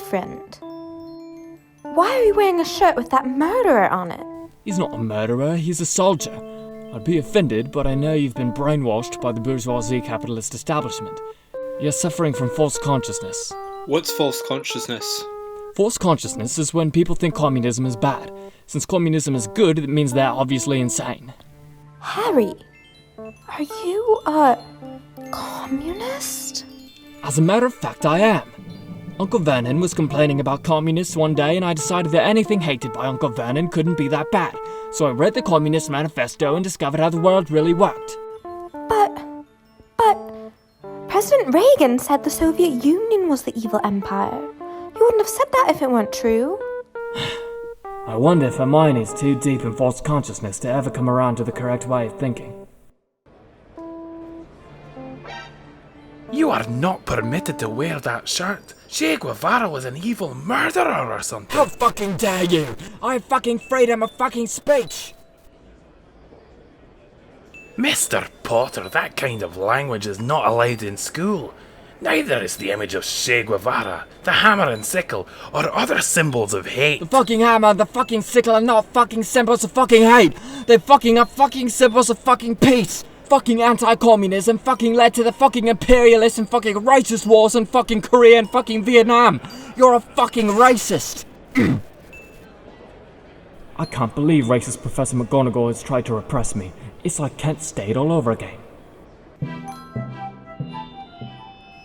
different. Why are you wearing a shirt with that murderer on it? He's not a murderer, he's a soldier. I'd be offended, but I know you've been brainwashed by the bourgeoisie capitalist establishment. You're suffering from false consciousness. What's false consciousness? False consciousness is when people think communism is bad. Since communism is good, it means they're obviously insane. Harry, are you a communist? As a matter of fact, I am. Uncle Vernon was complaining about communists one day, and I decided that anything hated by Uncle Vernon couldn't be that bad. So I read the Communist Manifesto and discovered how the world really worked. But President Reagan said the Soviet Union was the evil empire. You wouldn't have said that if it weren't true. I wonder if Hermione's too deep in false consciousness to ever come around to the correct way of thinking. You are not permitted to wear that shirt. Che Guevara was an evil murderer or something. How fucking dare you! I have fucking freedom of fucking speech! Mr. Potter, that kind of language is not allowed in school. Neither is the image of Che Guevara, the hammer and sickle, or other symbols of hate. The fucking hammer and the fucking sickle are not fucking symbols of fucking hate! They fucking are fucking symbols of fucking peace! Fucking anti-communism fucking led to the fucking imperialist and fucking racist wars in fucking Korea and fucking Vietnam. You're a fucking racist. I can't believe racist Professor McGonagall has tried to repress me. It's like Kent State all over again.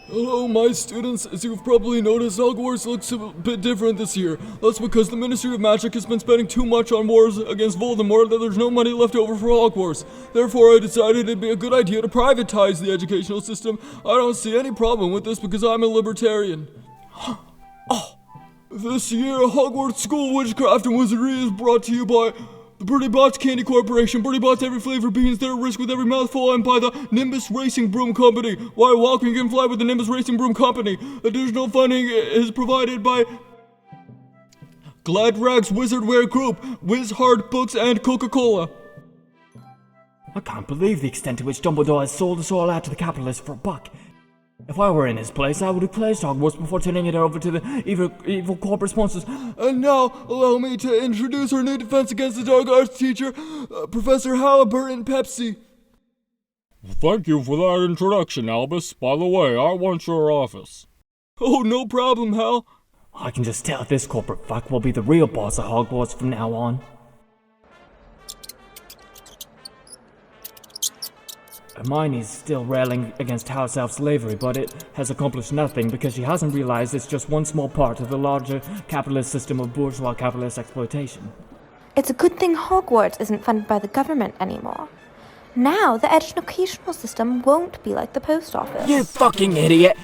Hello, my students. As you've probably noticed, Hogwarts looks a bit different this year. That's because the Ministry of Magic has been spending too much on wars against Voldemort that there's no money left over for Hogwarts. Therefore, I decided it'd be a good idea to privatize the educational system. I don't see any problem with this because I'm a libertarian. This year, Hogwarts School Witchcraft and Wizardry is brought to you by the Bertie Bott's Candy Corporation. Bertie Bott's every flavor beans, they're at risk with every mouthful, and by the Nimbus Racing Broom Company. Why walk you can fly with the Nimbus Racing Broom Company. Additional funding is provided by Gladrag's Wizardwear Group, Wiz Hard Books, and Coca-Cola. I can't believe the extent to which Dumbledore has sold us all out to the capitalists for a buck. If I were in his place, I would have closed Hogwarts before turning it over to the evil corporate sponsors. And now, allow me to introduce our new Defense Against the Dark Arts teacher, Professor Halliburton Pepsi. Thank you for that introduction, Albus. By the way, I want your office. Oh, no problem, Hal. I can just tell this corporate fuck will be the real boss of Hogwarts from now on. Hermione's still railing against house elf slavery, but it has accomplished nothing because she hasn't realized it's just one small part of the larger capitalist system of bourgeois capitalist exploitation. It's a good thing Hogwarts isn't funded by the government anymore. Now, the educational system won't be like the post office. You fucking idiot!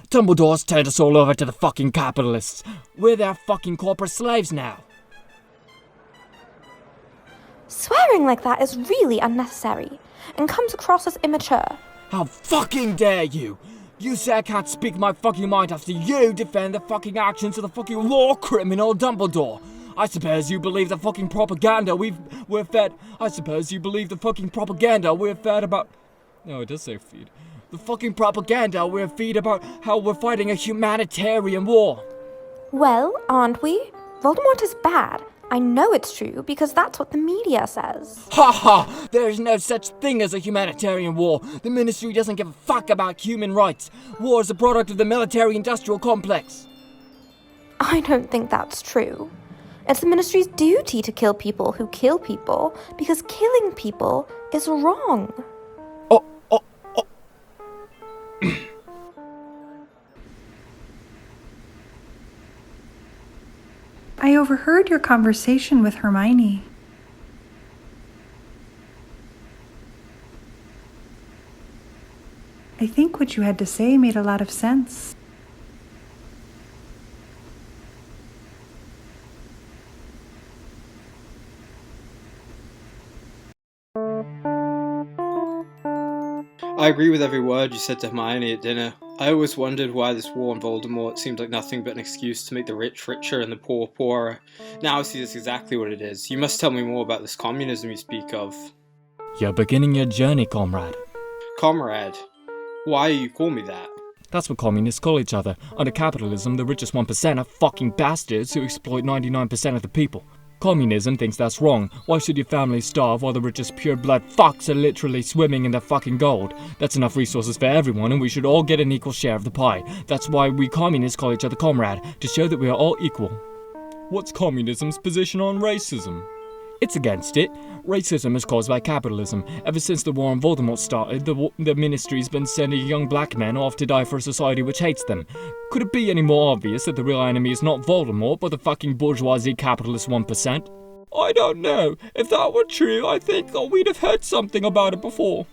Dumbledore's turned us all over to the fucking capitalists. We're their fucking corporate slaves now. Swearing like that is really unnecessary and comes across as immature. How fucking dare you! You say I can't speak my fucking mind after you defend the fucking actions of the fucking war criminal Dumbledore. I suppose you believe the fucking propaganda we're fed. I suppose you believe the fucking propaganda we're fed about. No, it does say feed. The fucking propaganda we're fed about how we're fighting a humanitarian war. Well, aren't we? Voldemort is bad. I know it's true because that's what the media says. Ha ha! There is no such thing as a humanitarian war. The Ministry doesn't give a fuck about human rights. War is a product of the military-industrial complex. I don't think that's true. It's the Ministry's duty to kill people who kill people because killing people is wrong. I overheard your conversation with Hermione. I think what you had to say made a lot of sense. I agree with every word you said to Hermione at dinner. I always wondered why this war on Voldemort seemed like nothing but an excuse to make the rich richer and the poor poorer. Now I see that's exactly what it is. You must tell me more about this communism you speak of. You're beginning your journey, comrade. Comrade? Why you call me that? That's what communists call each other. Under capitalism, the richest 1% are fucking bastards who exploit 99% of the people. Communism thinks that's wrong. Why should your family starve while the richest pure-blood fucks are literally swimming in their fucking gold? That's enough resources for everyone, and we should all get an equal share of the pie. That's why we communists call each other comrade, to show that we are all equal. What's communism's position on racism? It's against it. Racism is caused by capitalism. Ever since the war on Voldemort started, the ministry's been sending young black men off to die for a society which hates them. Could it be any more obvious that the real enemy is not Voldemort, but the fucking bourgeoisie capitalist 1%? I don't know. If that were true, I think that we'd have heard something about it before.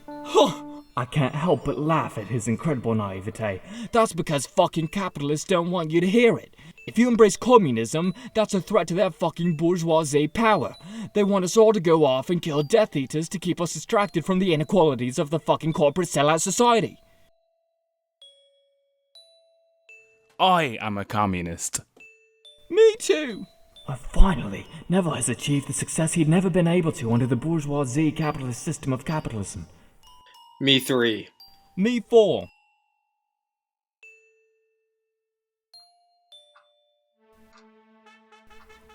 I can't help but laugh at his incredible naivete. That's because fucking capitalists don't want you to hear it. If you embrace communism, that's a threat to their fucking bourgeoisie power. They want us all to go off and kill Death Eaters to keep us distracted from the inequalities of the fucking corporate sellout society. I am a communist. Me too. Finally, Neville has achieved the success he'd never been able to under the bourgeoisie capitalist system of capitalism. Me 3. Me 4.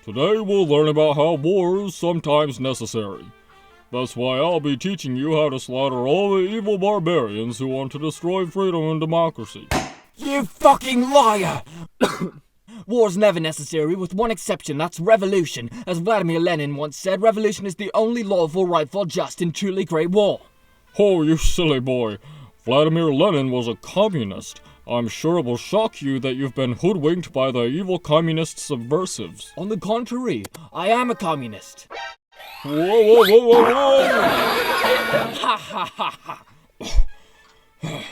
Today we'll learn about how war is sometimes necessary. That's why I'll be teaching you how to slaughter all the evil barbarians who want to destroy freedom and democracy. You fucking liar! War's never necessary, with one exception, that's revolution. As Vladimir Lenin once said, revolution is the only lawful, rightful, just, and truly great war. Oh, you silly boy. Vladimir Lenin was a communist. I'm sure it will shock you that you've been hoodwinked by the evil communist subversives. On the contrary, I am a communist. Whoa, whoa, whoa, whoa, whoa! Ha ha ha ha!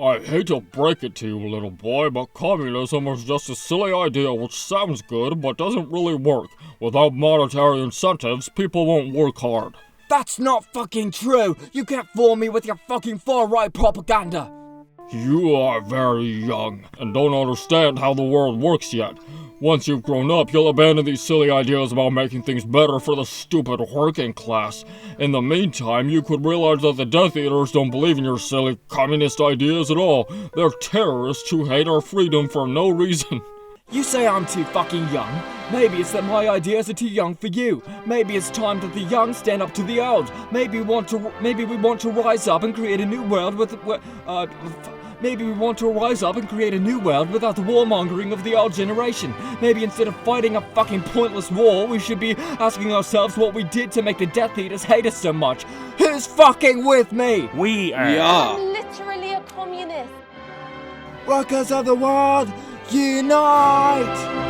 I hate to break it to you, little boy, but communism is just a silly idea which sounds good but doesn't really work. Without monetary incentives, people won't work hard. That's not fucking true! You can't fool me with your fucking far-right propaganda! You are very young and don't understand how the world works yet. Once you've grown up, you'll abandon these silly ideas about making things better for the stupid working class. In the meantime, you could realize that the Death Eaters don't believe in your silly communist ideas at all. They're terrorists who hate our freedom for no reason. You say I'm too fucking young. Maybe it's that my ideas are too young for you. Maybe it's time that the young stand up to the old. Maybe we want to rise up and create a new world Maybe we want to rise up and create a new world without the warmongering of the old generation. Maybe instead of fighting a fucking pointless war, we should be asking ourselves what we did to make the Death Eaters hate us so much. Who's fucking with me? We are. Yeah. Literally a communist. Workers of the world, unite!